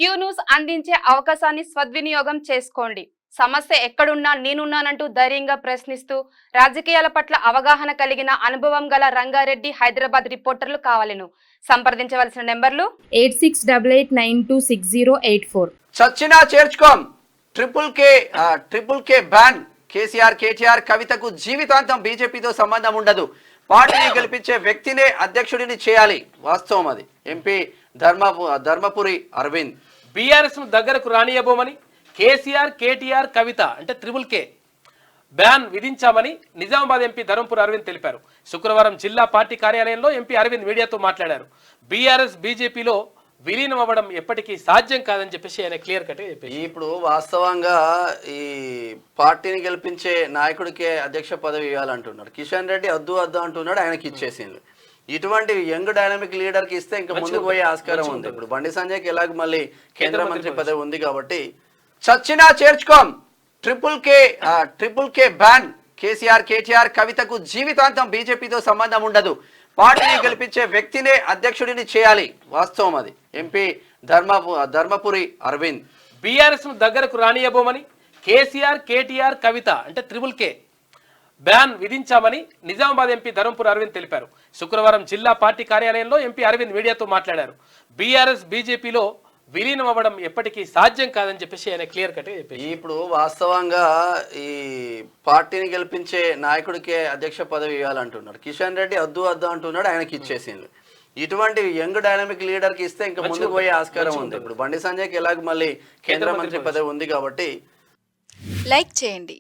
Q news అందించే అవకాశాన్ని సద్వినియోగం చేసుకోండి. సమస్య ఎక్కడున్నా నేనున్నానంటూ ధైర్యంగా ప్రశ్నిస్తూ రాజకీయాల పట్ల అవగాహన కలిగిన అనుభవం గల రంగారెడ్డి హైదరాబాద్ రిపోర్టర్లు కావాలను సంప్రదించవలసిన నెంబర్లు 8688926084. చచ్చినా చేర్చుకోం ట్రిపుల్ కే బ్యాన్. కేటీఆర్ కవితకు జీవితాంతం బీజేపీతో సంబంధం ఉండదు. పార్టీని గెలిపించే వ్యక్తినే అధ్యక్షుడిని చేయాలి. వాస్తవం అది. ఎంపీ ధర్మపురి అరవింద్. బీఆర్ఎస్ ను దగ్గరకు రానియబోమని కేటీఆర్ కవిత అంటే కే బ్యాన్ విధించామని నిజామాబాద్ ఎంపీ ధర్మపురి అరవింద్ తెలిపారు. శుక్రవారం జిల్లా పార్టీ కార్యాలయంలో ఎంపీ అరవింద్ మీడియాతో మాట్లాడారు. బీఆర్ఎస్ బీజేపీలో విలీనం అవ్వడం ఎప్పటికీ సాధ్యం కాదని చెప్పేసి ఆయన క్లియర్ కట్ చెప్పేసి ఇప్పుడు వాస్తవంగా ఈ పార్టీని గెలిపించే నాయకుడికే అధ్యక్ష పదవి ఇవ్వాలంటున్నాడు. కిషన్ రెడ్డి అద్దు అంటున్నాడు, ఆయనకి ఇచ్చేసింది. ఇటువంటి యంగ్ డైనమిక్ లీడర్ కి ఇస్తే ఇంకా ముందుకు పోయే ఆస్కారం ఉంది. ఇప్పుడు బండి సంజయ్కి ఎలాగ మళ్ళీ కేంద్ర మంత్రి పదవి ఉంది కాబట్టి చచ్చినా చేర్చుకోం ట్రిపుల్ కే బ్యాన్. కేటీఆర్ కవితకు జీవితాంతం బీజేపీతో సంబంధం ఉండదు. పార్టీని గెలిపించే వ్యక్తినే అధ్యక్షుడిని చేయాలి. వాస్తవం అది. ఎంపీ ధర్మపురి అరవింద్. బీఆర్ఎస్ ను దగ్గరకు రానియబోమని కేటీఆర్ కవిత అంటే కే బ్యాన్ విధించామని నిజామాబాద్ ఎంపీ ధర్మపురి అరవింద్ తెలిపారు. శుక్రవారం జిల్లా పార్టీ కార్యాలయంలో ఎంపీ అరవింద్ మీడియాతో మాట్లాడారు. బీఆర్ఎస్ బీజేపీలో విలీనం అవ్వడం ఎప్పటికీ సాధ్యం కాదని చెప్పేసి ఆయన క్లియర్ కట్ చెప్పేసి ఇప్పుడు వాస్తవంగా ఈ పార్టీని గెలిపించే నాయకుడికే అధ్యక్ష పదవి ఇవ్వాలంటున్నాడు. కిషన్ రెడ్డి అద్దు అంటున్నాడు, ఆయనకి ఇచ్చేసింది. ఇటువంటి యంగ్ డైనమిక్ లీడర్ కి ఇస్తే ఇంకా ముందుకు పోయే ఆస్కారం ఉంది. ఇప్పుడు బండి సంజయ్కి ఎలాగ మళ్ళీ కేంద్ర మంత్రి పదవి ఉంది కాబట్టి లైక్ చేయండి.